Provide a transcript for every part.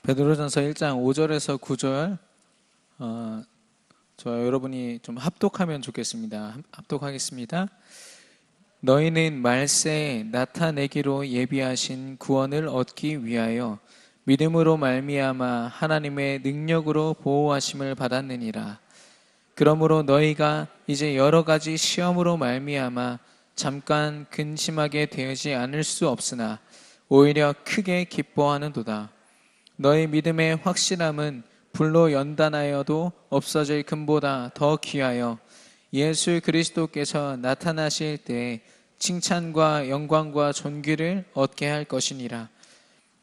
베드로전서 1장 5절에서 9절 저 여러분이 좀 합독하면 좋겠습니다. 합독하겠습니다. 너희는 말세에 나타내기로 예비하신 구원을 얻기 위하여 믿음으로 말미암아 하나님의 능력으로 보호하심을 받았느니라. 그러므로 너희가 이제 여러 가지 시험으로 말미암아 잠깐 근심하게 되지 않을 수 없으나 오히려 크게 기뻐하는도다. 너희 믿음의 확실함은 불로 연단하여도 없어질 금보다 더 귀하여 예수 그리스도께서 나타나실 때 칭찬과 영광과 존귀를 얻게 할 것이니라.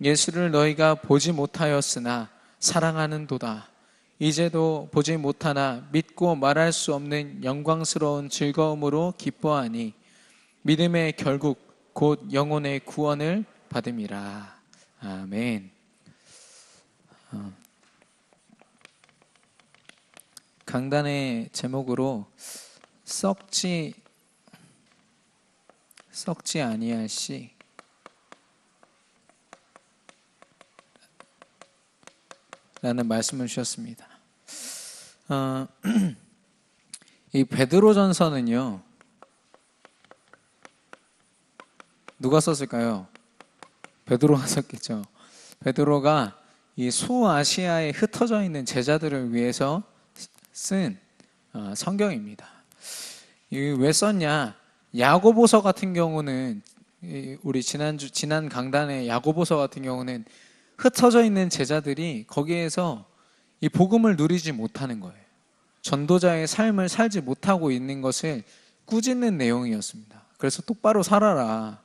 예수를 너희가 보지 못하였으나 사랑하는도다. 이제도 보지 못하나 믿고 말할 수 없는 영광스러운 즐거움으로 기뻐하니 믿음의 결국 곧 영혼의 구원을 받음이라. 아멘. 강단의 제목으로 썩지 아니할 씨 라는 말씀을 주셨습니다. 이 베드로전서는요, 누가 썼을까요? 베드로가 썼겠죠. 베드로가 이 소아시아에 흩어져 있는 제자들을 위해서 쓴 성경입니다. 왜 썼냐? 야고보서 같은 경우는 우리 지난 강단의 야고보서 같은 경우는 흩어져 있는 제자들이 거기에서 이 복음을 누리지 못하는 거예요. 전도자의 삶을 살지 못하고 있는 것을 꾸짖는 내용이었습니다. 그래서 똑바로 살아라.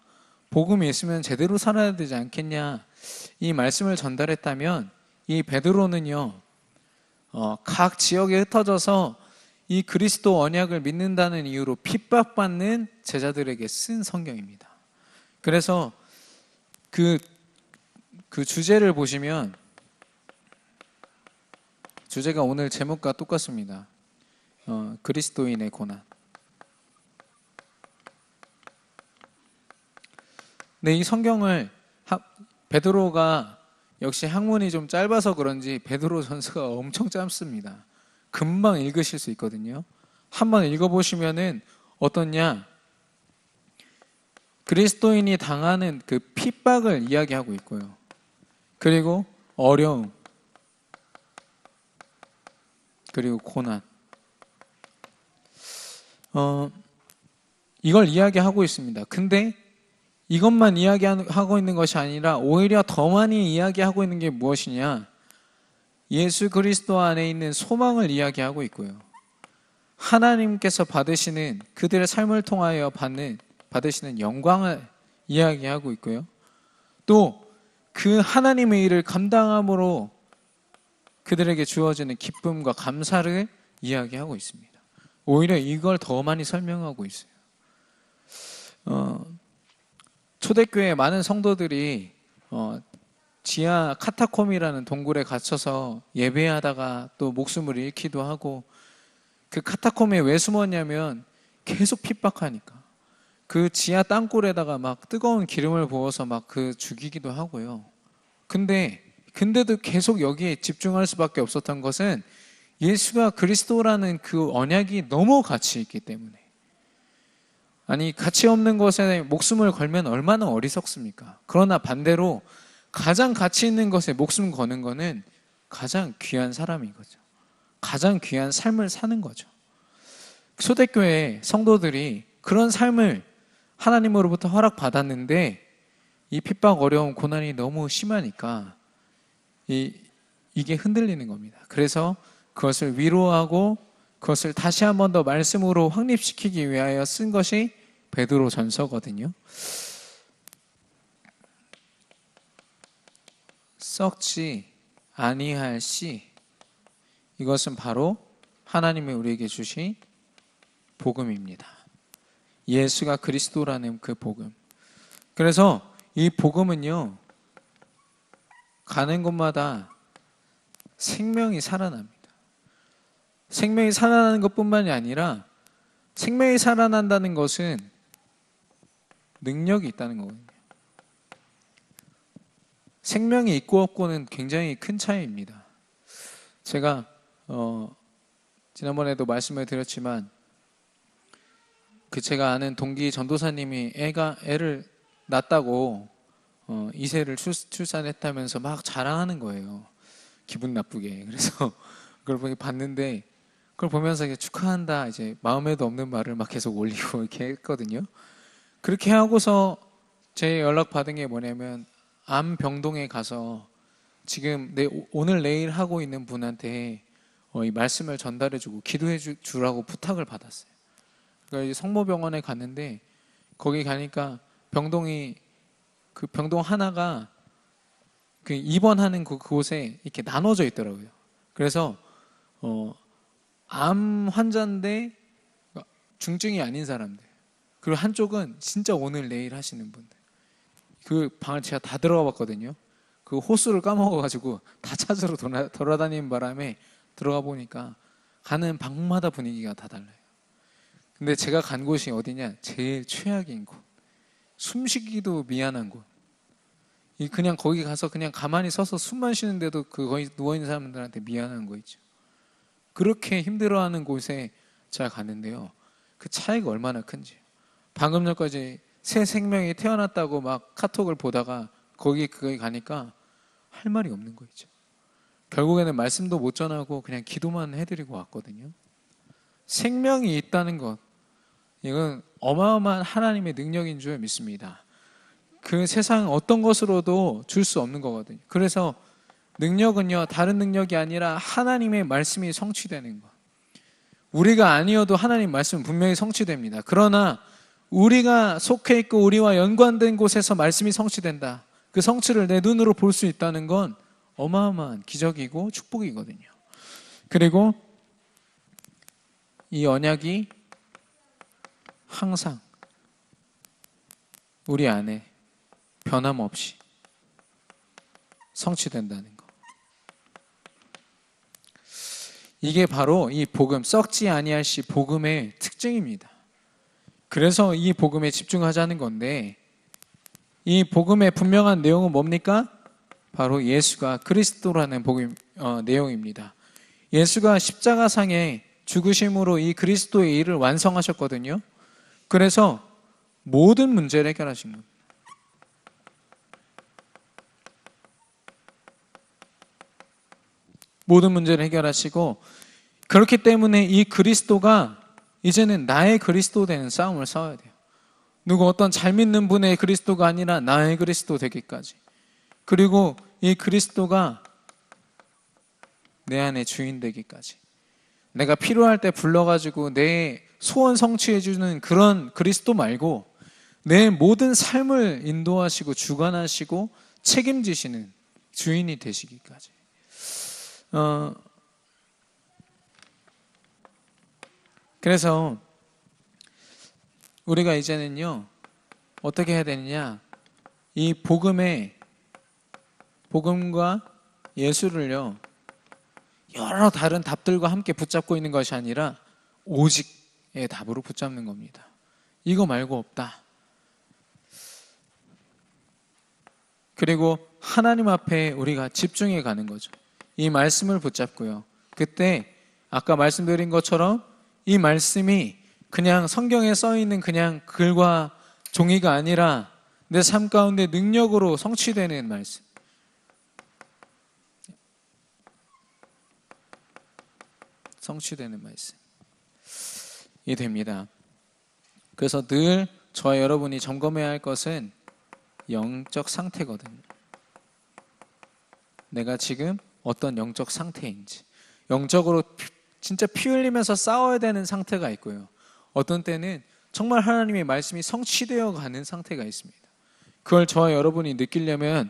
복음이 있으면 제대로 살아야 되지 않겠냐. 이 말씀을 전달했다면 이 베드로는요, 각 지역에 흩어져서 이 그리스도 언약을 믿는다는 이유로 핍박받는 제자들에게 쓴 성경입니다. 그래서 그 주제를 보시면 주제가 오늘 제목과 똑같습니다. 그리스도인의 고난. 네, 이 성경을 베드로가 역시 학문이 좀 짧아서 그런지 베드로 전서가 엄청 짧습니다. 금방 읽으실 수 있거든요. 한번 읽어보시면은 어떻냐? 그리스도인이 당하는 그 핍박을 이야기하고 있고요. 그리고 어려움, 그리고 고난. 이걸 이야기하고 있습니다. 근데 이것만 이야기하고 있는 것이 아니라 오히려 더 많이 이야기하고 있는 게 무엇이냐? 예수 그리스도 안에 있는 소망을 이야기하고 있고요. 하나님께서 받으시는 그들의 삶을 통하여 받으시는 영광을 이야기하고 있고요. 또 그 하나님의 일을 감당함으로 그들에게 주어지는 기쁨과 감사를 이야기하고 있습니다. 오히려 이걸 더 많이 설명하고 있어요. 초대교회 많은 성도들이 지하 카타콤이라는 동굴에 갇혀서 예배하다가 또 목숨을 잃기도 하고, 그 카타콤에 왜 숨었냐면 계속 핍박하니까 그 지하 땅굴에다가 막 뜨거운 기름을 부어서 막 죽이기도 하고요. 근데도 계속 여기에 집중할 수밖에 없었던 것은 예수가 그리스도라는 그 언약이 너무 가치 있기 때문에. 아니, 가치 없는 것에 목숨을 걸면 얼마나 어리석습니까? 그러나 반대로 가장 가치 있는 것에 목숨 거는 거는 가장 귀한 사람인 거죠. 가장 귀한 삶을 사는 거죠. 초대교회 성도들이 그런 삶을 하나님으로부터 허락받았는데 이 핍박, 어려움, 고난이 너무 심하니까 이게 흔들리는 겁니다. 그래서 그것을 위로하고 그것을 다시 한 번 더 말씀으로 확립시키기 위하여 쓴 것이 베드로 전서거든요. 썩지 아니할 씨, 이것은 바로 하나님이 우리에게 주신 복음입니다. 예수가 그리스도라는 그 복음. 그래서 이 복음은요, 가는 곳마다 생명이 살아납니다. 생명이 살아나는 것뿐만이 아니라 생명이 살아난다는 것은 능력이 있다는 거거든요. 생명이 있고 없고는 굉장히 큰 차이입니다. 제가 지난번에도 말씀을 드렸지만 제가 아는 동기 전도사님이 애를 낳았다고 이세를 출산했다면서 막 자랑하는 거예요. 기분 나쁘게. 그래서 그걸 봤는데 그걸 보면서 축하한다, 이제 마음에도 없는 말을 막 계속 올리고 이렇게 했거든요. 그렇게 하고서 제 연락 받은 게 뭐냐면 암병동에 가서 지금 오늘 내일 하고 있는 분한테 이 말씀을 전달해주고 기도해 주라고 부탁을 받았어요. 그러니까 성모병원에 갔는데 거기 가니까 그 병동 하나가 그 입원하는 그곳에 이렇게 나눠져 있더라고요. 그래서 암 환자인데 중증이 아닌 사람들, 그리고 한쪽은 진짜 오늘 내일 하시는 분들. 그 방을 제가 다 들어가 봤거든요. 그 호수를 까먹어가지고 다 찾으러 돌아다니는 바람에 들어가 보니까 가는 방마다 분위기가 다 달라요. 근데 제가 간 곳이 어디냐? 제일 최악인 곳, 숨쉬기도 미안한 곳. 그냥 거기 가서 그냥 가만히 서서 숨만 쉬는데도 거기 누워있는 사람들한테 미안한 거 있죠. 그렇게 힘들어하는 곳에 제가 갔는데요, 그 차이가 얼마나 큰지. 방금 전까지 새 생명이 태어났다고 막 카톡을 보다가 거기 가니까 할 말이 없는 거 있죠. 결국에는 말씀도 못 전하고 그냥 기도만 해드리고 왔거든요. 생명이 있다는 것, 이건 어마어마한 하나님의 능력인 줄 믿습니다. 그 세상 어떤 것으로도 줄 수 없는 거거든요. 그래서 능력은요, 다른 능력이 아니라 하나님의 말씀이 성취되는 것. 우리가 아니어도 하나님 말씀은 분명히 성취됩니다. 그러나 우리가 속해 있고 우리와 연관된 곳에서 말씀이 성취된다, 그 성취를 내 눈으로 볼 수 있다는 건 어마어마한 기적이고 축복이거든요. 그리고 이 언약이 항상 우리 안에 변함없이 성취된다는 것. 이게 바로 이 복음, 썩지 아니할 시 복음의 특징입니다. 그래서 이 복음에 집중하자는 건데, 이 복음의 분명한 내용은 뭡니까? 바로 예수가 그리스도라는 복음 내용입니다. 예수가 십자가상에 죽으심으로 이 그리스도의 일을 완성하셨거든요. 그래서 모든 문제를 해결하신 겁니다. 모든 문제를 해결하시고, 그렇기 때문에 이 그리스도가 이제는 나의 그리스도 되는 싸움을 싸워야 돼요. 누구 어떤 잘 믿는 분의 그리스도가 아니라 나의 그리스도 되기까지. 그리고 이 그리스도가 내 안에 주인 되기까지. 내가 필요할 때 불러가지고 내 소원 성취해주는 그런 그리스도 말고, 내 모든 삶을 인도하시고 주관하시고 책임지시는 주인이 되시기까지. 그래서 우리가 이제는요, 어떻게 해야 되느냐, 이 복음과 예수를요, 여러 다른 답들과 함께 붙잡고 있는 것이 아니라 오직의 답으로 붙잡는 겁니다. 이거 말고 없다. 그리고 하나님 앞에 우리가 집중해 가는 거죠. 이 말씀을 붙잡고요. 그때 아까 말씀드린 것처럼 이 말씀이 그냥 성경에 써 있는 그냥 글과 종이가 아니라 내 삶 가운데 능력으로 성취되는 말씀. 성취되는 말씀이 됩니다. 그래서 늘 저와 여러분이 점검해야 할 것은 영적 상태거든요. 내가 지금 어떤 영적 상태인지. 영적으로 진짜 피 흘리면서 싸워야 되는 상태가 있고요, 어떤 때는 정말 하나님의 말씀이 성취되어 가는 상태가 있습니다. 그걸 저와 여러분이 느끼려면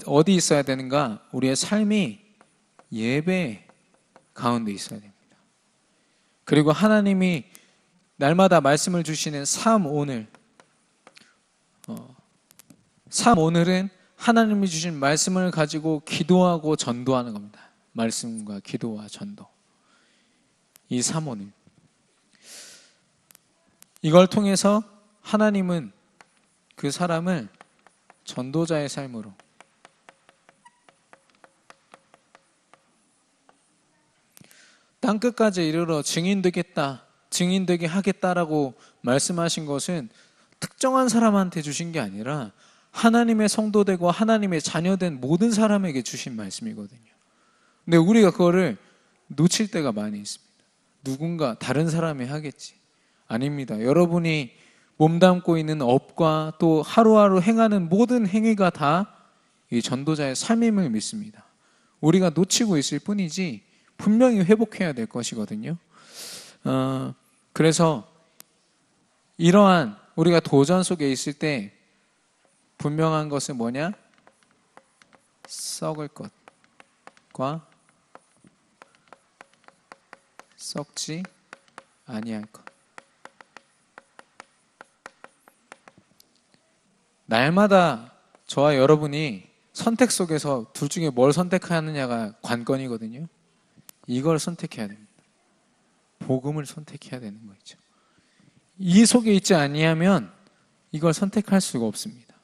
어디 있어야 되는가? 우리의 삶이 예배 가운데 있어야 됩니다. 그리고 하나님이 날마다 말씀을 주시는 삶 오늘, 삶 오늘은 하나님이 주신 말씀을 가지고 기도하고 전도하는 겁니다. 말씀과 기도와 전도. 이 삶 오늘. 이걸 통해서 하나님은 그 사람을 전도자의 삶으로 땅끝까지 이르러 증인되게 하겠다라고 말씀하신 것은 특정한 사람한테 주신 게 아니라 하나님의 성도되고 하나님의 자녀된 모든 사람에게 주신 말씀이거든요. 근데 우리가 그거를 놓칠 때가 많이 있습니다. 누군가 다른 사람이 하겠지. 아닙니다. 여러분이 몸담고 있는 업과 또 하루하루 행하는 모든 행위가 다 이 전도자의 삶임을 믿습니다. 우리가 놓치고 있을 뿐이지 분명히 회복해야 될 것이거든요. 그래서 이러한 우리가 도전 속에 있을 때 분명한 것은 뭐냐? 썩을 것과 썩지 아니할 것. 날마다 저와 여러분이 선택 속에서 둘 중에 뭘 선택하느냐가 관건이거든요. 이걸 선택해야 됩니다. 복음을 선택해야 되는 거죠. 이 속에 있지 아니하면 이걸 선택할 수가 없습니다.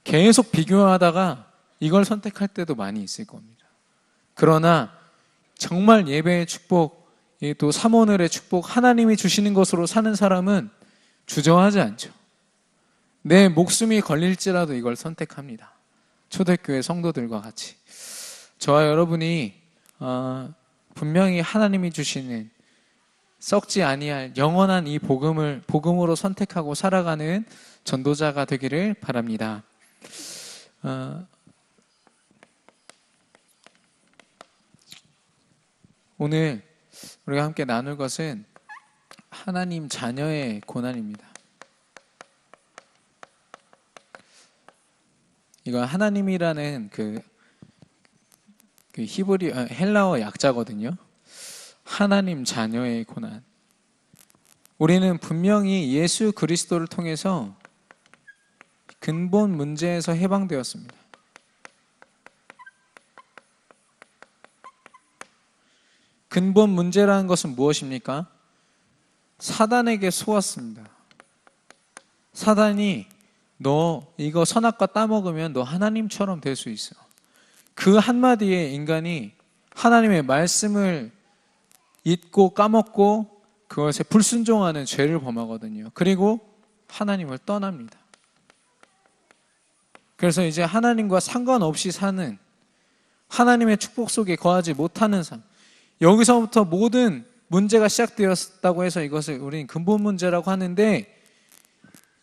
계속 비교하다가 이걸 선택할 때도 많이 있을 겁니다. 그러나 정말 예배의 축복, 또 삼오늘의 축복, 하나님이 주시는 것으로 사는 사람은 주저하지 않죠. 내 목숨이 걸릴지라도 이걸 선택합니다. 초대교회 성도들과 같이 저와 여러분이 분명히 하나님이 주시는 썩지 아니할 영원한 이 복음으로 선택하고 살아가는 전도자가 되기를 바랍니다. 오늘 우리가 함께 나눌 것은 하나님 자녀의 고난입니다. 이건 하나님이라는 그 헬라어 약자거든요. 하나님 자녀의 고난. 우리는 분명히 예수 그리스도를 통해서 근본 문제에서 해방되었습니다. 근본 문제라는 것은 무엇입니까? 사단에게 속았습니다. 사단이 너 이거 선악과 따먹으면 너 하나님처럼 될 수 있어. 그 한마디에 인간이 하나님의 말씀을 잊고 까먹고 그것에 불순종하는 죄를 범하거든요. 그리고 하나님을 떠납니다. 그래서 이제 하나님과 상관없이 사는, 하나님의 축복 속에 거하지 못하는 삶, 여기서부터 모든 문제가 시작되었다고 해서 이것을 우리는 근본 문제라고 하는데,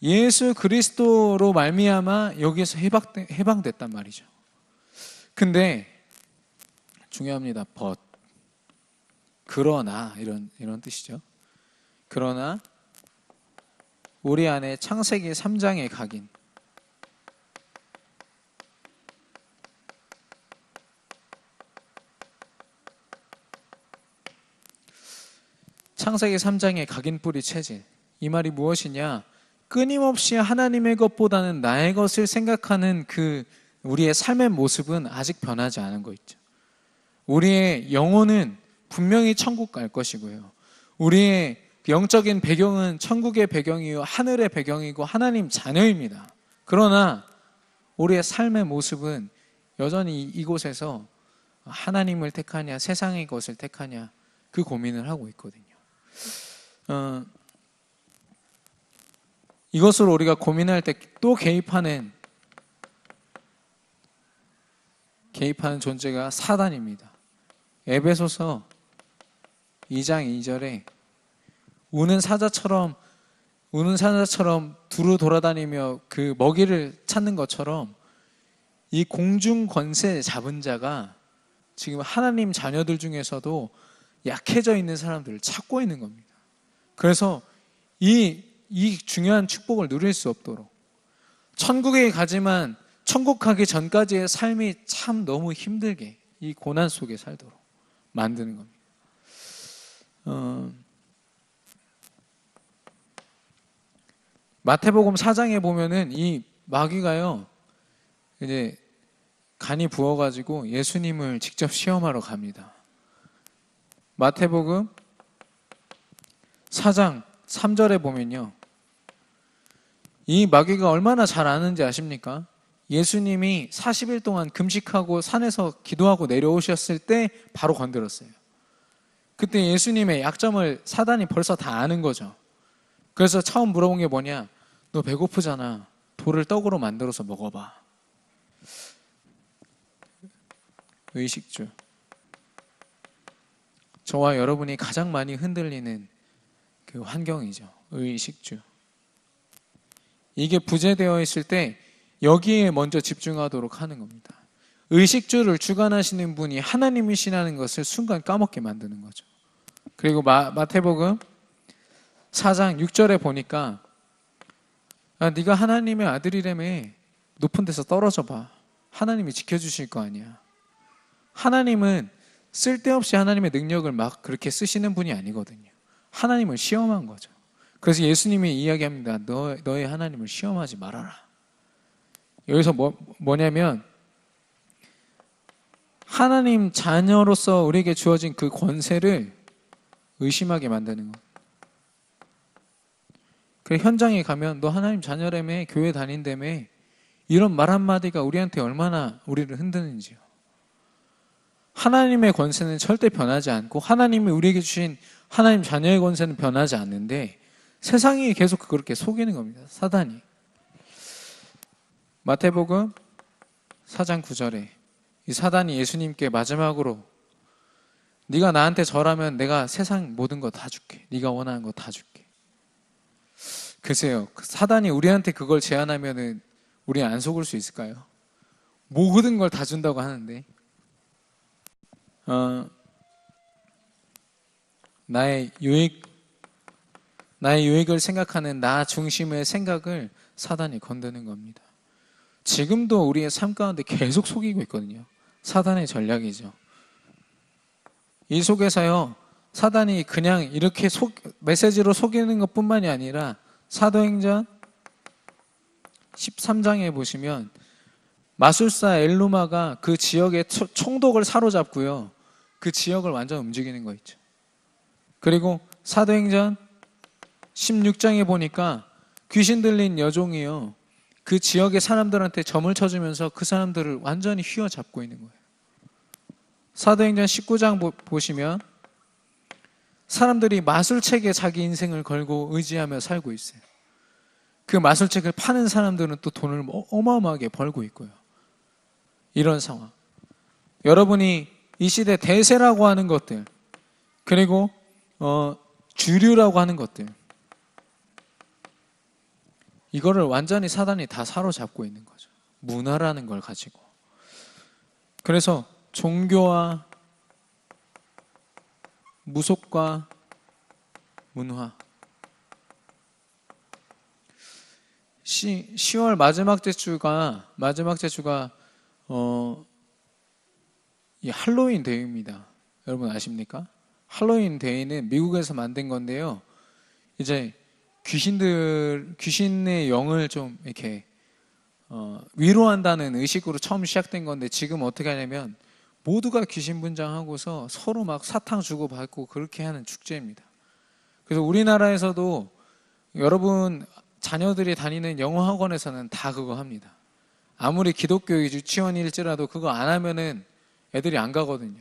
예수 그리스도로 말미암아 여기에서 해방됐단 말이죠. 근데 중요합니다. 그러나 이런 뜻이죠. 그러나 우리 안에 창세기 3장의 각인, 창세기 3장의 각인뿌리 체질, 이 말이 무엇이냐? 끊임없이 하나님의 것보다는 나의 것을 생각하는 그 우리의 삶의 모습은 아직 변하지 않은 거 있죠. 우리의 영혼은 분명히 천국 갈 것이고요. 우리의 영적인 배경은 천국의 배경이요 하늘의 배경이고 하나님 자녀입니다. 그러나 우리의 삶의 모습은 여전히 이곳에서 하나님을 택하냐 세상의 것을 택하냐 그 고민을 하고 있거든요. 이것으로 우리가 고민할 때 또 개입하는 존재가 사단입니다. 에베소서 2장 2절에 우는 사자처럼 두루 돌아다니며 그 먹이를 찾는 것처럼 이 공중 권세 잡은 자가 지금 하나님 자녀들 중에서도 약해져 있는 사람들을 찾고 있는 겁니다. 그래서 이 중요한 축복을 누릴 수 없도록, 천국에 가지만 천국 가기 전까지의 삶이 참 너무 힘들게 이 고난 속에 살도록 만드는 겁니다. 마태복음 4장에 보면은 이 마귀가요, 이제 간이 부어가지고 예수님을 직접 시험하러 갑니다. 마태복음 4장 3절에 보면요, 이 마귀가 얼마나 잘 아는지 아십니까? 예수님이 40일 동안 금식하고 산에서 기도하고 내려오셨을 때 바로 건드렸어요. 그때 예수님의 약점을 사단이 벌써 다 아는 거죠. 그래서 처음 물어본 게 뭐냐? 너 배고프잖아. 돌을 떡으로 만들어서 먹어봐. 의식주. 저와 여러분이 가장 많이 흔들리는 그 환경이죠. 의식주. 이게 부재되어 있을 때 여기에 먼저 집중하도록 하는 겁니다. 의식주를 주관하시는 분이 하나님이시라는 것을 순간 까먹게 만드는 거죠. 그리고 마태복음 4장 6절에 보니까 네가 하나님의 아들이라며 높은 데서 떨어져 봐. 하나님이 지켜주실 거 아니야. 하나님은 쓸데없이 하나님의 능력을 막 그렇게 쓰시는 분이 아니거든요. 하나님을 시험한 거죠. 그래서 예수님이 이야기합니다. 너의 하나님을 시험하지 말아라. 여기서 뭐냐면 하나님 자녀로서 우리에게 주어진 그 권세를 의심하게 만드는 거예요. 그래서 현장에 가면 너 하나님 자녀라며 교회 다닌다며 이런 말 한마디가 우리한테 얼마나 우리를 흔드는지요. 하나님의 권세는 절대 변하지 않고 하나님이 우리에게 주신 하나님 자녀의 권세는 변하지 않는데 세상이 계속 그렇게 속이는 겁니다. 사단이. 마태복음 4장 9절에 이 사단이 예수님께 마지막으로 네가 나한테 절하면 내가 세상 모든 거 다 줄게. 네가 원하는 거 다 줄게. 글쎄요. 사단이 우리한테 그걸 제안하면은 우리 안 속을 수 있을까요? 모든 걸 다 준다고 하는데 나의 유익을 생각하는 나 중심의 생각을 사단이 건드는 겁니다. 지금도 우리의 삶 가운데 계속 속이고 있거든요. 사단의 전략이죠. 이 속에서요, 사단이 그냥 이렇게 메시지로 속이는 것뿐만이 아니라 사도행전 13장에 보시면 마술사 엘루마가 그 지역의 총독을 사로잡고요, 그 지역을 완전 움직이는 거 있죠. 그리고 사도행전 16장에 보니까 귀신 들린 여종이요, 그 지역의 사람들한테 점을 쳐주면서 그 사람들을 완전히 휘어잡고 있는 거예요. 사도행전 19장 보시면 사람들이 마술책에 자기 인생을 걸고 의지하며 살고 있어요. 그 마술책을 파는 사람들은 또 돈을 어마어마하게 벌고 있고요. 이런 상황. 여러분이 이 시대 대세라고 하는 것들, 그리고 주류라고 하는 것들, 이거를 완전히 사단이 다 사로잡고 있는 거죠. 문화라는 걸 가지고. 그래서 종교와 무속과 문화. 10월 마지막 주가 이 할로윈 데이입니다. 여러분 아십니까? 할로윈 데이는 미국에서 만든 건데요. 이제 귀신의 영을 좀 이렇게 위로한다는 의식으로 처음 시작된 건데 지금 어떻게 하냐면 모두가 귀신 분장하고서 서로 막 사탕 주고받고 그렇게 하는 축제입니다. 그래서 우리나라에서도 여러분 자녀들이 다니는 영어 학원에서는 다 그거 합니다. 아무리 기독교 유치원일지라도 그거 안 하면은 애들이 안 가거든요.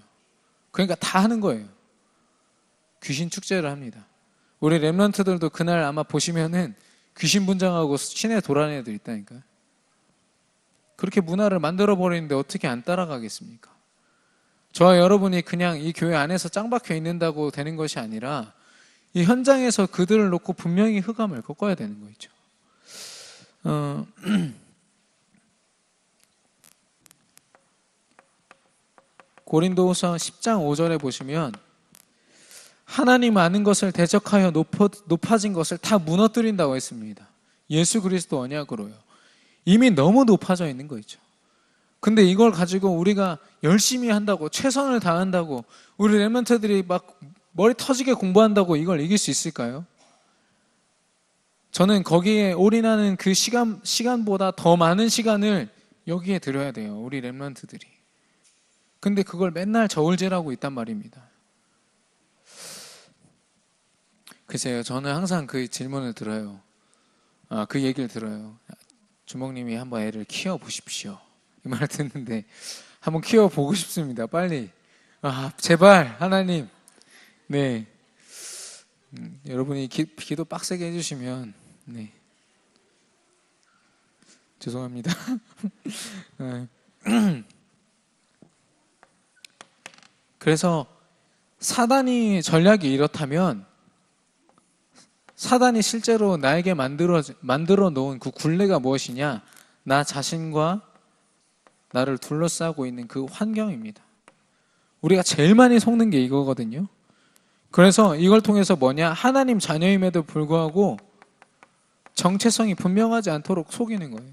그러니까 다 하는 거예요. 귀신 축제를 합니다. 우리 랩런트들도 그날 아마 보시면은 귀신 분장하고 시내 돌아다니는 애들 있다니까요. 그렇게 문화를 만들어 버리는데 어떻게 안 따라가겠습니까? 저와 여러분이 그냥 이 교회 안에서 짱 박혀 있는다고 되는 것이 아니라 이 현장에서 그들을 놓고 분명히 흑암을 꺾어야 되는 거 있죠. 고린도후서 10장 5절에 보시면 하나님 아는 것을 대적하여 높아진 것을 다 무너뜨린다고 했습니다. 예수 그리스도 언약으로요. 이미 너무 높아져 있는 거 있죠. 근데 이걸 가지고 우리가 열심히 한다고, 최선을 다한다고, 우리 랩런트들이 막 머리 터지게 공부한다고 이걸 이길 수 있을까요? 저는 거기에 올인하는 그 시간보다 더 많은 시간을 여기에 들여야 돼요. 우리 랩런트들이. 근데 그걸 맨날 저울질하고 있단 말입니다. 글쎄요, 저는 항상 그 질문을 들어요. 그 얘기를 들어요. 주목님이 한번 애를 키워보십시오. 이 말을 듣는데 한번 키워보고 싶습니다. 빨리. 제발 하나님. 네. 여러분이 기도 빡세게 해주시면 네. 죄송합니다. 그래서 사단이 전략이 이렇다면 사단이 실제로 나에게 만들어 놓은 그 굴레가 무엇이냐? 나 자신과 나를 둘러싸고 있는 그 환경입니다. 우리가 제일 많이 속는 게 이거거든요. 그래서 이걸 통해서 뭐냐? 하나님 자녀임에도 불구하고 정체성이 분명하지 않도록 속이는 거예요.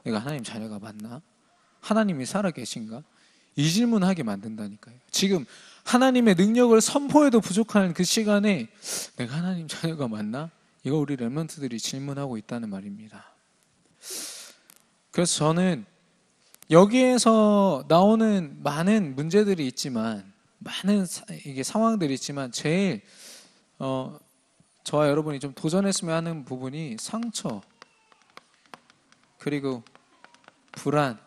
내가 하나님 자녀가 맞나? 하나님이 살아계신가? 이 질문하게 만든다니까요. 지금 하나님의 능력을 선포해도 부족한 그 시간에 내가 하나님 자녀가 맞나? 이거 우리 렘넌트들이 질문하고 있다는 말입니다. 그래서 저는 여기에서 나오는 많은 문제들이 있지만, 많은 이게 상황들이 있지만, 제일 저와 여러분이 좀 도전했으면 하는 부분이 상처, 그리고 불안,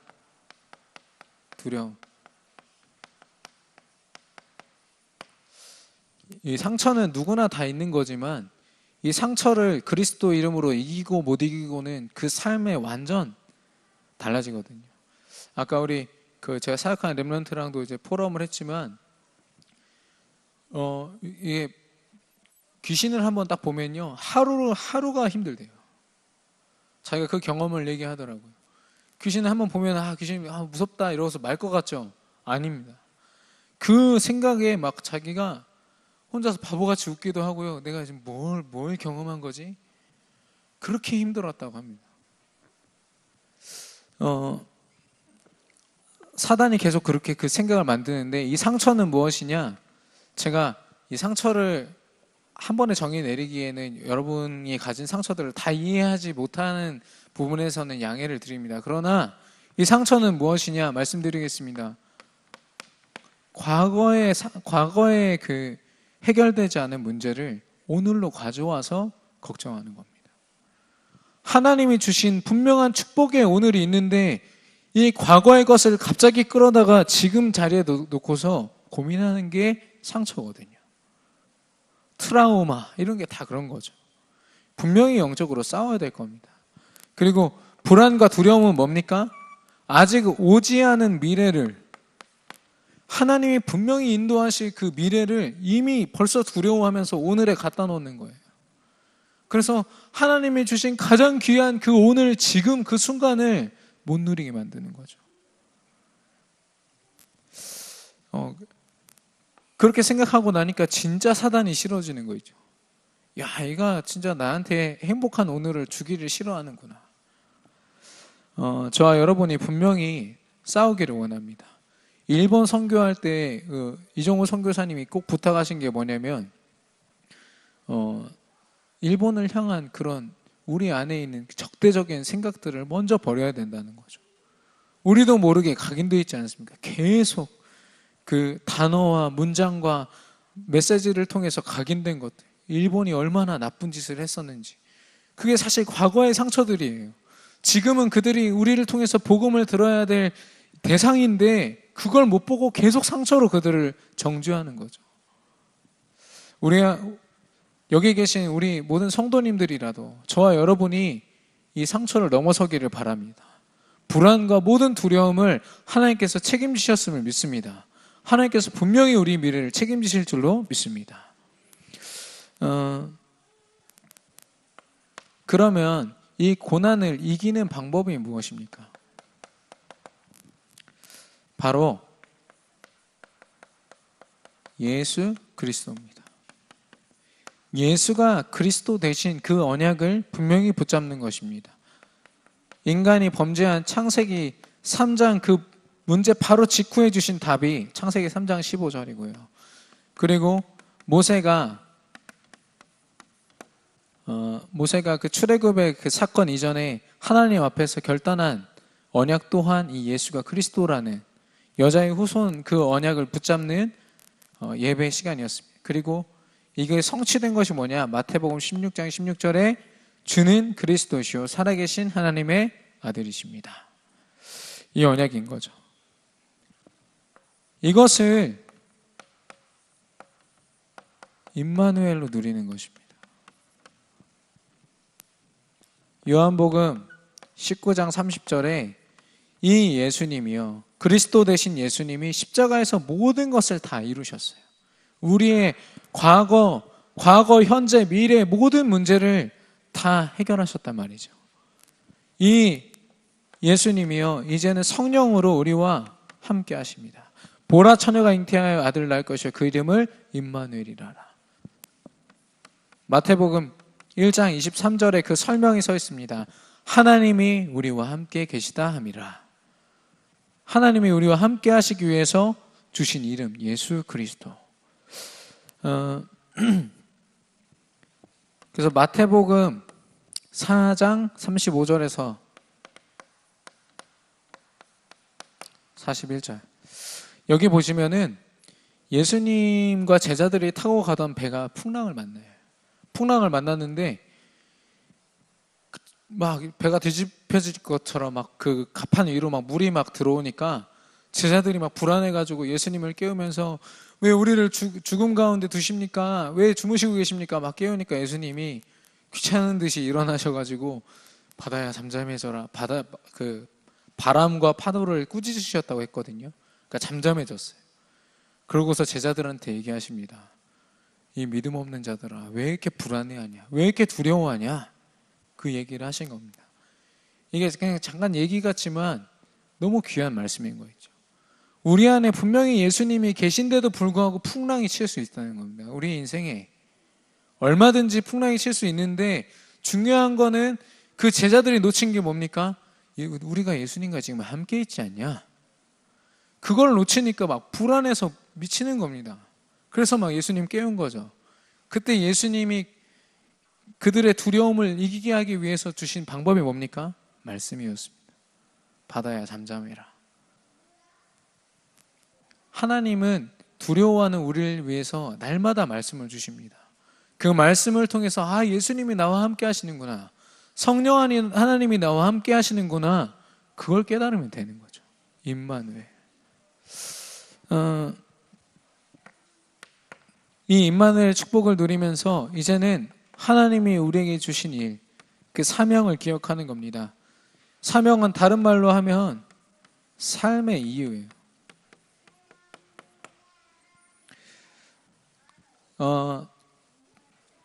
두려움. 이 상처는 누구나 다 있는 거지만 이 상처를 그리스도 이름으로 이기고 못 이기고는 그 삶에 완전 달라지거든요. 아까 우리 제가 사역하는 렘넌트랑도 이제 포럼을 했지만 이게 귀신을 한번 딱 보면요 하루가 힘들대요. 자기가 그 경험을 얘기하더라고요. 귀신을 한번 보면 귀신이 무섭다 이러고서 말 것 같죠? 아닙니다. 그 생각에 막 자기가 혼자서 바보같이 웃기도 하고요. 내가 지금 뭘 경험한 거지? 그렇게 힘들었다고 합니다. 사단이 계속 그렇게 그 생각을 만드는데 이 상처는 무엇이냐? 제가 이 상처를 한 번에 정의 내리기에는 여러분이 가진 상처들을 다 이해하지 못하는 부분에서는 양해를 드립니다. 그러나 이 상처는 무엇이냐 말씀드리겠습니다. 과거의 그 해결되지 않은 문제를 오늘로 가져와서 걱정하는 겁니다. 하나님이 주신 분명한 축복의 오늘이 있는데 이 과거의 것을 갑자기 끌어다가 지금 자리에 놓고서 고민하는 게 상처거든요. 트라우마 이런 게 다 그런 거죠. 분명히 영적으로 싸워야 될 겁니다. 그리고 불안과 두려움은 뭡니까? 아직 오지 않은 미래를 하나님이 분명히 인도하실 그 미래를 이미 벌써 두려워하면서 오늘에 갖다 놓는 거예요. 그래서 하나님이 주신 가장 귀한 그 오늘 지금 그 순간을 못 누리게 만드는 거죠. 그렇게 생각하고 나니까 진짜 사단이 싫어지는 거죠. 야, 얘가 진짜 나한테 행복한 오늘을 주기를 싫어하는구나. 저와 여러분이 분명히 싸우기를 원합니다. 일본 선교할 때 이종호 선교사님이 꼭 부탁하신 게 뭐냐면 일본을 향한 그런 우리 안에 있는 적대적인 생각들을 먼저 버려야 된다는 거죠. 우리도 모르게 각인되어 있지 않습니까? 계속 그 단어와 문장과 메시지를 통해서 각인된 것들, 일본이 얼마나 나쁜 짓을 했었는지, 그게 사실 과거의 상처들이에요. 지금은 그들이 우리를 통해서 복음을 들어야 될 대상인데 그걸 못 보고 계속 상처로 그들을 정죄하는 거죠. 우리가 여기 계신 우리 모든 성도님들이라도 저와 여러분이 이 상처를 넘어서기를 바랍니다. 불안과 모든 두려움을 하나님께서 책임지셨음을 믿습니다. 하나님께서 분명히 우리 미래를 책임지실 줄로 믿습니다. 그러면 이 고난을 이기는 방법이 무엇입니까? 바로 예수 그리스도입니다. 예수가 그리스도 대신 그 언약을 분명히 붙잡는 것입니다. 인간이 범죄한 창세기 3장 그 문제 바로 직후에 주신 답이 창세기 3장 15절이고요. 그리고 모세가 그 출애굽의 그 사건 이전에 하나님 앞에서 결단한 언약 또한 이 예수가 그리스도라는 여자의 후손 그 언약을 붙잡는 예배 시간이었습니다. 그리고 이게 성취된 것이 뭐냐? 마태복음 16장 16절에 주는 그리스도시요 살아계신 하나님의 아들이십니다. 이 언약인 거죠. 이것을 임마누엘로 누리는 것입니다. 요한복음 19장 30절에 이 예수님이요, 그리스도 되신 예수님이 십자가에서 모든 것을 다 이루셨어요. 우리의 과거, 현재, 미래 모든 문제를 다 해결하셨단 말이죠. 이 예수님이요, 이제는 성령으로 우리와 함께 하십니다. 보라 처녀가 잉태하여 아들을 낳을 것이요 그 이름을 임마누엘이라라. 마태복음 1장 23절에 그 설명이 서 있습니다. 하나님이 우리와 함께 계시다 함이라. 하나님이 우리와 함께 하시기 위해서 주신 이름 예수 그리스도. 그래서 마태복음 4장 35절에서 41절 여기 보시면은 예수님과 제자들이 타고 가던 배가 풍랑을 만나요. 풍랑을 만났는데 막 배가 뒤집혀질 것처럼 막 그 가판 위로 막 물이 막 들어오니까 제자들이 막 불안해가지고 예수님을 깨우면서 왜 우리를 죽음 가운데 두십니까? 왜 주무시고 계십니까? 막 깨우니까 예수님이 귀찮은 듯이 일어나셔가지고 바다야 잠잠해져라. 바람과 파도를 꾸짖으셨다고 했거든요. 그러니까 잠잠해졌어요. 그러고서 제자들한테 얘기하십니다. 이 믿음 없는 자들아, 왜 이렇게 불안해하냐? 왜 이렇게 두려워하냐? 그 얘기를 하신 겁니다. 이게 그냥 잠깐 얘기 같지만 너무 귀한 말씀인 거죠. 우리 안에 분명히 예수님이 계신데도 불구하고 풍랑이 칠 수 있다는 겁니다. 우리 인생에 얼마든지 풍랑이 칠 수 있는데 중요한 거는 그 제자들이 놓친 게 뭡니까? 우리가 예수님과 지금 함께 있지 않냐? 그걸 놓치니까 막 불안해서 미치는 겁니다. 그래서 막 예수님 깨운 거죠. 그때 예수님이 그들의 두려움을 이기게 하기 위해서 주신 방법이 뭡니까? 말씀이었습니다. 바다야 잠잠해라. 하나님은 두려워하는 우리를 위해서 날마다 말씀을 주십니다. 그 말씀을 통해서 예수님이 나와 함께 하시는구나. 성령 하나님이 나와 함께 하시는구나. 그걸 깨달으면 되는 거죠. 임마누엘. 이 임마누엘 축복을 누리면서 이제는 하나님이 우리에게 주신 일, 그 사명을 기억하는 겁니다. 사명은 다른 말로 하면 삶의 이유예요.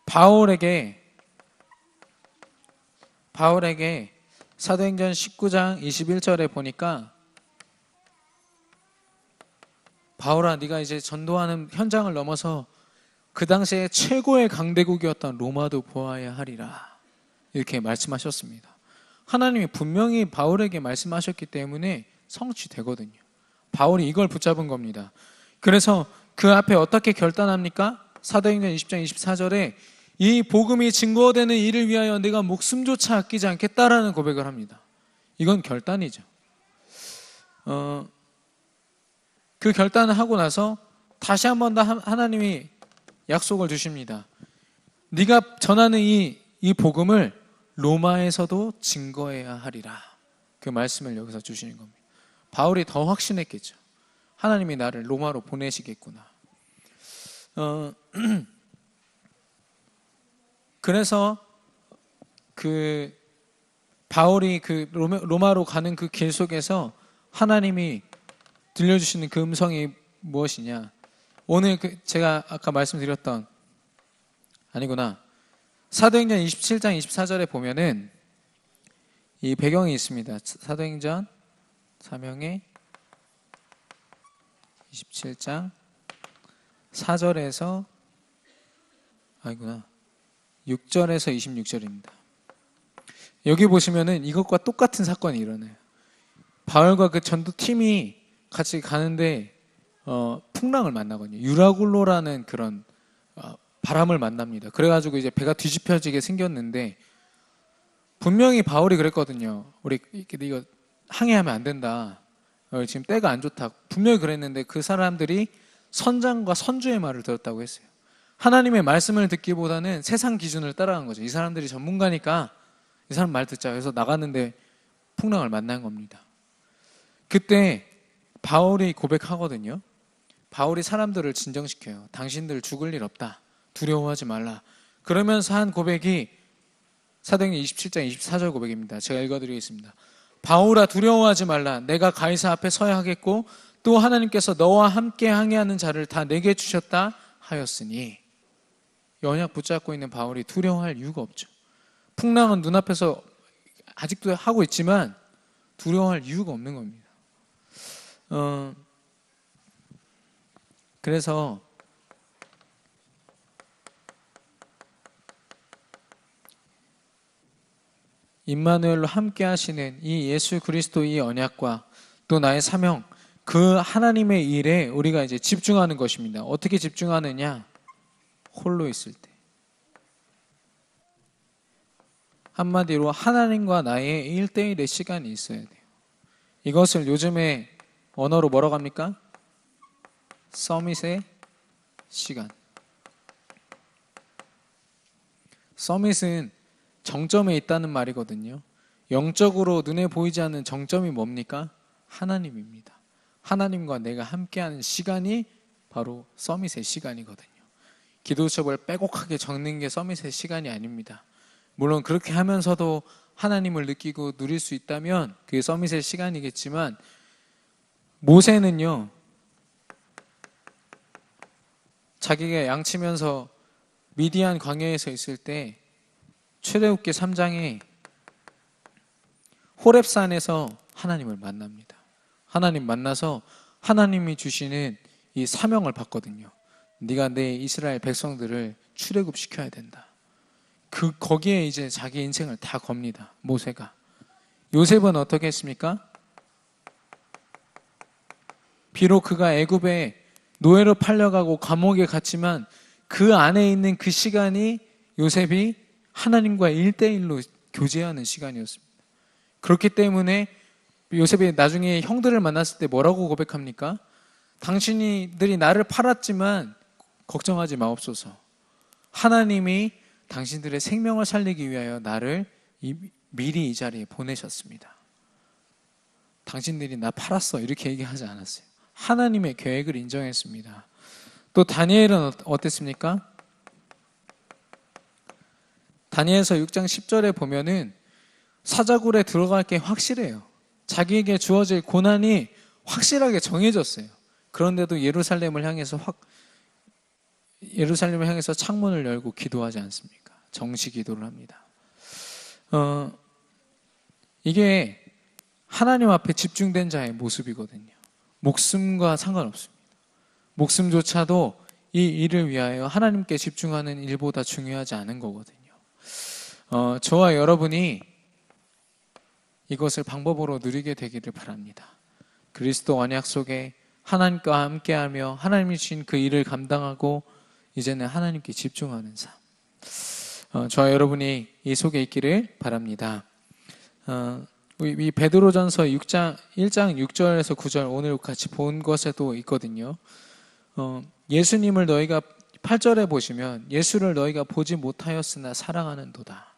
바울에게 사도행전 19장 21절에 보니까 바울아 네가 이제 전도하는 현장을 넘어서 그 당시에 최고의 강대국이었던 로마도 보아야 하리라 이렇게 말씀하셨습니다. 하나님이 분명히 바울에게 말씀하셨기 때문에 성취되거든요. 바울이 이걸 붙잡은 겁니다. 그래서 그 앞에 어떻게 결단합니까? 사도행전 20장 24절에 이 복음이 증거되는 일을 위하여 내가 목숨조차 아끼지 않겠다라는 고백을 합니다. 이건 결단이죠. 그 결단을 하고 나서 다시 한 번 더 하나님이 약속을 주십니다. 네가 전하는 이 복음을 로마에서도 증거해야 하리라. 그 말씀을 여기서 주시는 겁니다. 바울이 더 확신했겠죠. 하나님이 나를 로마로 보내시겠구나. 그래서 그 바울이 그 로마로 가는 그 길 속에서 하나님이 들려주시는 그 음성이 무엇이냐? 오늘 제가 아까 말씀드렸던 사도행전 27장 24절에 보면은 이 배경이 있습니다. 사도행전 사명의 27장 4절에서 6절에서 26절입니다. 여기 보시면은 이것과 똑같은 사건이 일어나요. 바울과 그 전도팀이 같이 가는데 풍랑을 만나거든요. 유라굴로라는 그런 바람을 만납니다. 그래가지고 이제 배가 뒤집혀지게 생겼는데 분명히 바울이 그랬거든요. 우리 이거 항해하면 안 된다. 지금 때가 안 좋다. 분명히 그랬는데 그 사람들이 선장과 선주의 말을 들었다고 했어요. 하나님의 말씀을 듣기보다는 세상 기준을 따라간 거죠. 이 사람들이 전문가니까 이 사람 말 듣자. 그래서 나갔는데 풍랑을 만난 겁니다. 그때 바울이 고백하거든요. 바울이 사람들을 진정시켜요. 당신들 죽을 일 없다. 두려워하지 말라. 그러면서 한 고백이 사도행전 27장 24절 고백입니다. 제가 읽어드리겠습니다. 바울아 두려워하지 말라. 내가 가이사 앞에 서야 하겠고 또 하나님께서 너와 함께 항해하는 자를 다 내게 주셨다 하였으니. 언약 붙잡고 있는 바울이 두려워할 이유가 없죠. 풍랑은 눈앞에서 아직도 하고 있지만 두려워할 이유가 없는 겁니다. 그래서 임마누엘로 함께 하시는 이 예수 그리스도의 언약과 또 나의 사명, 그 하나님의 일에 우리가 이제 집중하는 것입니다. 어떻게 집중하느냐? 홀로 있을 때. 한마디로 하나님과 나의 1대1의 시간이 있어야 돼요. 이것을 요즘에 언어로 뭐라고 합니까? 서밋의 시간. 서밋은 정점에 있다는 말이거든요. 영적으로 눈에 보이지 않는 정점이 뭡니까? 하나님입니다. 하나님과 내가 함께하는 시간이 바로 서밋의 시간이거든요. 기도 수업을 빼곡하게 적는 게 서밋의 시간이 아닙니다. 물론 그렇게 하면서도 하나님을 느끼고 누릴 수 있다면 그게 서밋의 시간이겠지만, 모세는요 자기가 양치면서 미디안 광야에서 있을 때 출애굽기 3장에 호렙산에서 하나님을 만납니다. 하나님 만나서 하나님이 주시는 이 사명을 받거든요. 네가 내 이스라엘 백성들을 출애굽시켜야 된다. 거기에 이제 자기 인생을 다 겁니다. 모세가. 요셉은 어떻게 했습니까? 비록 그가 애굽에 노예로 팔려가고 감옥에 갔지만 그 안에 있는 그 시간이 요셉이 하나님과 1대1로 교제하는 시간이었습니다. 그렇기 때문에 요셉이 나중에 형들을 만났을 때 뭐라고 고백합니까? 당신들이 나를 팔았지만 걱정하지 마옵소서. 하나님이 당신들의 생명을 살리기 위하여 나를 미리 이 자리에 보내셨습니다. 당신들이 나 팔았어 이렇게 얘기하지 않았어요. 하나님의 계획을 인정했습니다. 또 다니엘은 어땠습니까? 다니엘서 6장 10절에 보면은 사자굴에 들어갈 게 확실해요. 자기에게 주어질 고난이 확실하게 정해졌어요. 그런데도 예루살렘을 향해서 창문을 열고 기도하지 않습니까? 정시 기도를 합니다. 이게 하나님 앞에 집중된 자의 모습이거든요. 목숨과 상관없습니다. 목숨조차도 이 일을 위하여 하나님께 집중하는 일보다 중요하지 않은 거거든요. 저와 여러분이 이것을 방법으로 누리게 되기를 바랍니다. 그리스도 언약 속에 하나님과 함께하며 하나님이 주신 그 일을 감당하고 이제는 하나님께 집중하는 삶. 저와 여러분이 이 속에 있기를 바랍니다. 이 베드로전서 1장 6절에서 9절 오늘 같이 본 것에도 있거든요. 예수님을 너희가 8절에 보시면 예수를 너희가 보지 못하였으나 사랑하는도다.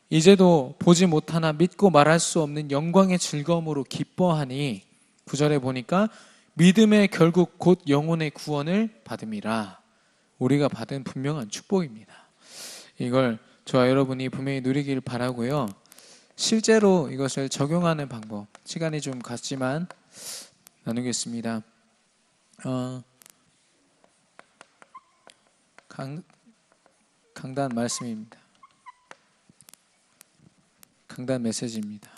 이제도 보지 못하나 믿고 말할 수 없는 영광의 즐거움으로 기뻐하니 9절에 보니까 믿음의 결국 곧 영혼의 구원을 받음이라. 우리가 받은 분명한 축복입니다. 이걸 저와 여러분이 분명히 누리길 바라고요. 실제로 이것을 적용하는 방법, 시간이 좀 갔지만 나누겠습니다. 강단 말씀입니다. 강단 메시지입니다.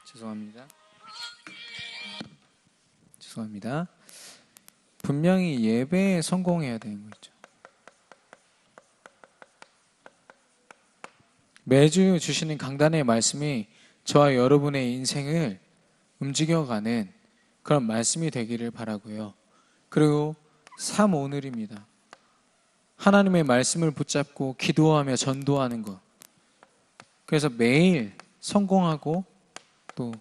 죄송합니다. 분명히 예배에 성공해야 되는 거죠. 매주 주시는 강단의 말씀이 저와 여러분의 인생을 움직여가는 그런 말씀이 되기를 바라고요. 그리고 3오늘입니다. 하나님의 말씀을 붙잡고 기도하며 전도하는 것. 그래서 매일 성공하고 또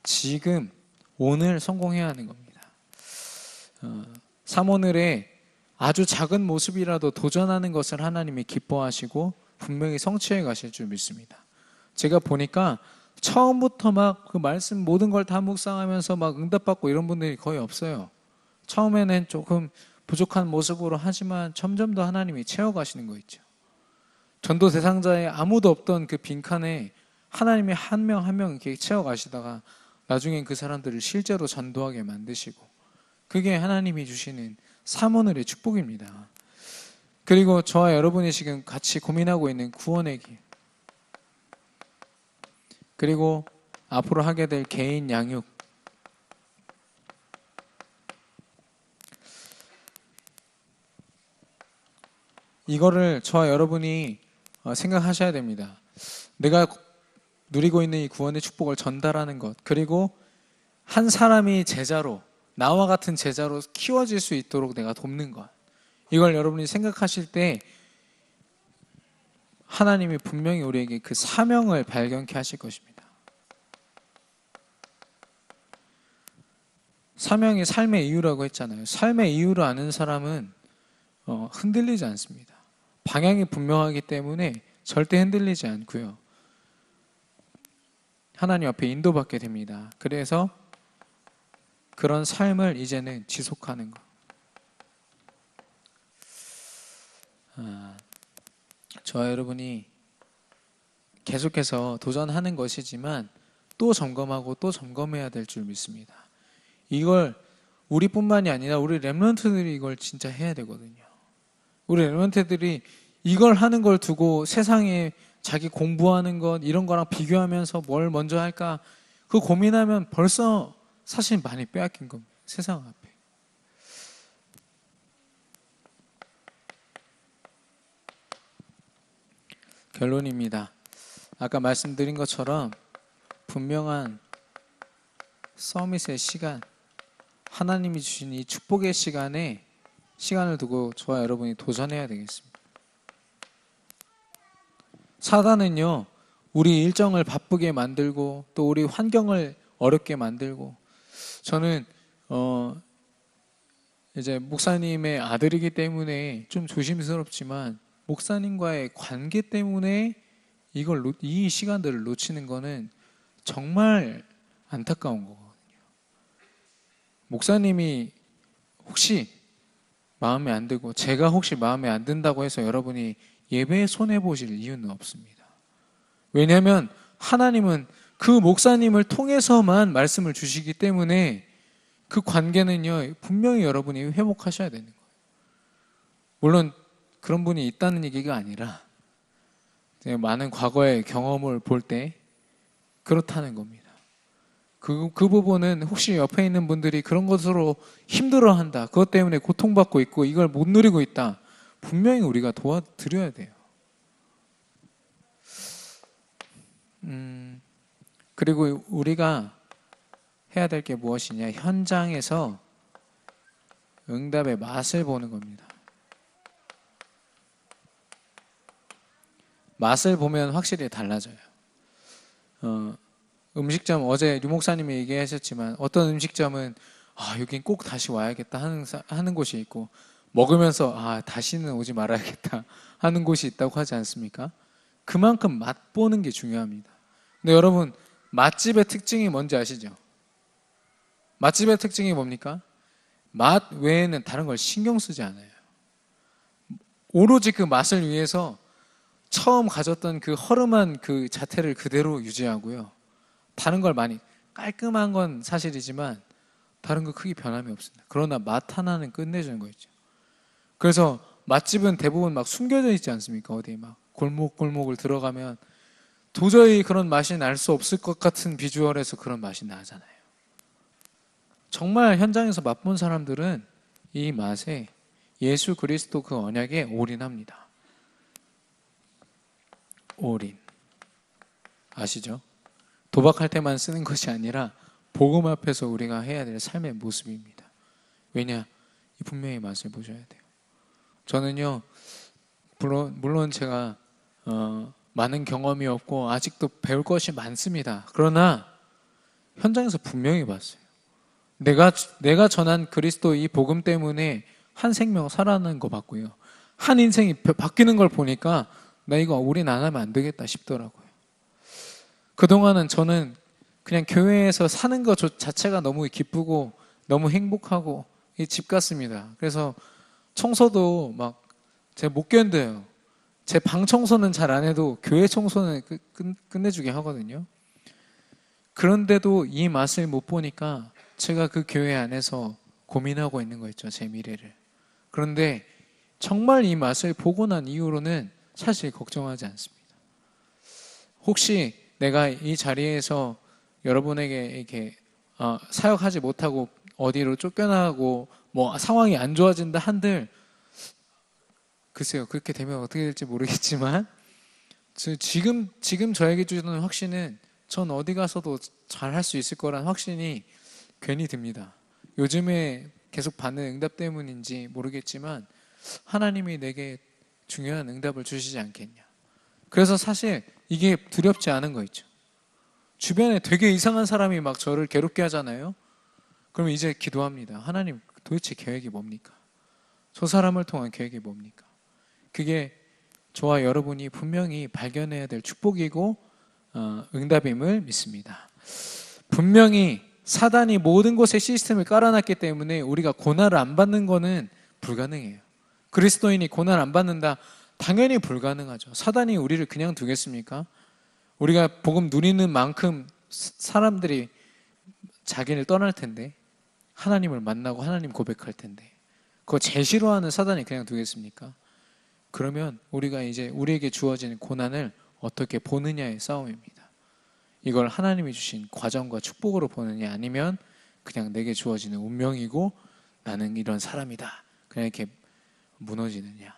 지금 오늘 성공해야 하는 겁니다. 3오늘에 아주 작은 모습이라도 도전하는 것을 하나님이 기뻐하시고 분명히 성취해 가실 줄 믿습니다. 제가 보니까 처음부터 막 그 말씀 모든 걸 다 묵상하면서 막 응답받고 이런 분들이 거의 없어요. 처음에는 조금 부족한 모습으로 하지만 점점 더 하나님이 채워가시는 거 있죠. 전도 대상자에 아무도 없던 그 빈칸에 하나님이 한 명 한 명 이렇게 채워가시다가 나중엔 그 사람들을 실제로 전도하게 만드시고, 그게 하나님이 주시는 사모늘의 축복입니다. 그리고 저와 여러분이 지금 같이 고민하고 있는 구원의 길, 그리고 앞으로 하게 될 개인 양육, 이거를 저와 여러분이 생각하셔야 됩니다. 내가 누리고 있는 이 구원의 축복을 전달하는 것, 그리고 한 사람이 제자로, 나와 같은 제자로 키워질 수 있도록 내가 돕는 것, 이걸 여러분이 생각하실 때 하나님이 분명히 우리에게 그 사명을 발견케 하실 것입니다. 사명이 삶의 이유라고 했잖아요. 삶의 이유를 아는 사람은 흔들리지 않습니다. 방향이 분명하기 때문에 절대 흔들리지 않고요. 하나님 앞에 인도받게 됩니다. 그래서 그런 삶을 이제는 지속하는 것. 저와 여러분이 계속해서 도전하는 것이지만 또 점검하고 또 점검해야 될 줄 믿습니다. 이걸 우리뿐만이 아니라 우리 렘넌트들이 이걸 진짜 해야 되거든요. 우리 렘넌트들이 이걸 하는 걸 두고 세상에 자기 공부하는 것 이런 거랑 비교하면서 뭘 먼저 할까 그 고민하면 벌써 사실 많이 빼앗긴 겁니다. 세상 앞에. 결론입니다. 아까 말씀드린 것처럼 분명한 서밋의 시간, 하나님이 주신 이 축복의 시간에 시간을 두고 저와 여러분이 도전해야 되겠습니다. 사단은요, 우리 일정을 바쁘게 만들고 또 우리 환경을 어렵게 만들고, 저는 이제 목사님의 아들이기 때문에 좀 조심스럽지만 목사님과의 관계 때문에 이 시간들을 놓치는 거는 정말 안타까운 거거든요. 목사님이 혹시 마음에 안 들고 제가 혹시 마음에 안 든다고 해서 여러분이 예배에 손해보실 이유는 없습니다. 왜냐하면 하나님은 그 목사님을 통해서만 말씀을 주시기 때문에 그 관계는요 분명히 여러분이 회복하셔야 되는 거예요. 물론 그런 분이 있다는 얘기가 아니라 많은 과거의 경험을 볼 때 그렇다는 겁니다. 그 부분은 혹시 옆에 있는 분들이 그런 것으로 힘들어한다, 그것 때문에 고통받고 있고 이걸 못 누리고 있다, 분명히 우리가 도와드려야 돼요. 그리고 우리가 해야 될 게 무엇이냐, 현장에서 응답의 맛을 보는 겁니다. 맛을 보면 확실히 달라져요. 음식점, 어제 유 목사님이 얘기하셨지만 어떤 음식점은 여긴 꼭 다시 와야겠다 하는 곳이 있고, 먹으면서 다시는 오지 말아야겠다 하는 곳이 있다고 하지 않습니까? 그만큼 맛보는 게 중요합니다. 근데 여러분, 맛집의 특징이 뭔지 아시죠? 맛집의 특징이 뭡니까? 맛 외에는 다른 걸 신경 쓰지 않아요. 오로지 그 맛을 위해서 처음 가졌던 그 허름한 그 자태를 그대로 유지하고요. 다른 걸 많이, 깔끔한 건 사실이지만 다른 거 크게 변함이 없습니다. 그러나 맛 하나는 끝내주는 거 있죠. 그래서 맛집은 대부분 막 숨겨져 있지 않습니까? 어디 막 골목골목을 들어가면 도저히 그런 맛이 날 수 없을 것 같은 비주얼에서 그런 맛이 나잖아요. 정말 현장에서 맛본 사람들은 이 맛에, 예수 그리스도 그 언약에 올인합니다. 올인. 아시죠? 도박할 때만 쓰는 것이 아니라 복음 앞에서 우리가 해야 될 삶의 모습입니다. 왜냐? 분명히 맛을 보셔야 돼요. 저는요, 물론 제가 많은 경험이 없고 아직도 배울 것이 많습니다. 그러나 현장에서 분명히 봤어요. 내가 전한 그리스도 이 복음 때문에 한 생명 살아나는 거 봤고요. 한 인생이 바뀌는 걸 보니까 나 이거 올인 안 하면 안 되겠다 싶더라고요. 그동안은 저는 그냥 교회에서 사는 것 자체가 너무 기쁘고 너무 행복하고 집 같습니다. 그래서 청소도 막 제가 못 견뎌요. 제 방 청소는 잘 안 해도 교회 청소는 끝내주게 하거든요. 그런데도 이 맛을 못 보니까 제가 그 교회 안에서 고민하고 있는 거 있죠. 제 미래를. 그런데 정말 이 맛을 보고 난 이후로는 사실 걱정하지 않습니다. 혹시 내가 이 자리에서 여러분에게 이렇게 사역하지 못하고 어디로 쫓겨나고 뭐 상황이 안 좋아진다 한들 글쎄요, 그렇게 되면 어떻게 될지 모르겠지만 지금 저에게 주는 확신은 전 어디 가서도 잘 할 수 있을 거란 확신이 괜히 듭니다. 요즘에 계속 받는 응답 때문인지 모르겠지만 하나님이 내게 중요한 응답을 주시지 않겠냐. 그래서 사실 이게 두렵지 않은 거 있죠. 주변에 되게 이상한 사람이 막 저를 괴롭게 하잖아요. 그럼 이제 기도합니다. 하나님, 도대체 계획이 뭡니까? 저 사람을 통한 계획이 뭡니까? 그게 저와 여러분이 분명히 발견해야 될 축복이고 응답임을 믿습니다. 분명히 사단이 모든 곳에 시스템을 깔아놨기 때문에 우리가 고난을 안 받는 거는 불가능해요. 그리스도인이 고난 안 받는다? 당연히 불가능하죠. 사단이 우리를 그냥 두겠습니까? 우리가 복음 누리는 만큼 사람들이 자기를 떠날 텐데, 하나님을 만나고 하나님 고백할 텐데, 그거 제일 싫어하는 사단이 그냥 두겠습니까? 그러면 우리가 이제 우리에게 주어지는 고난을 어떻게 보느냐의 싸움입니다. 이걸 하나님이 주신 과정과 축복으로 보느냐, 아니면 그냥 내게 주어지는 운명이고 나는 이런 사람이다, 그냥 이렇게 무너지느냐.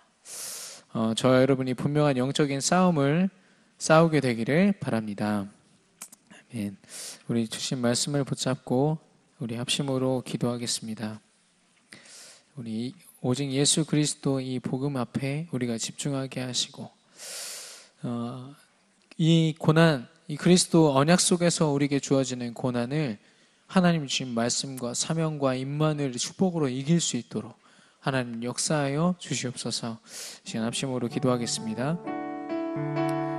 저와 여러분이 분명한 영적인 싸움을 싸우게 되기를 바랍니다. 아멘. 우리 주신 말씀을 붙잡고 우리 합심으로 기도하겠습니다. 우리 오직 예수 그리스도 이 복음 앞에 우리가 집중하게 하시고, 이 고난, 이 그리스도 언약 속에서 우리에게 주어지는 고난을 하나님 주신 말씀과 사명과 임만을 축복으로 이길 수 있도록 하나님 역사하여 주시옵소서. 시간 합심으로 기도하겠습니다.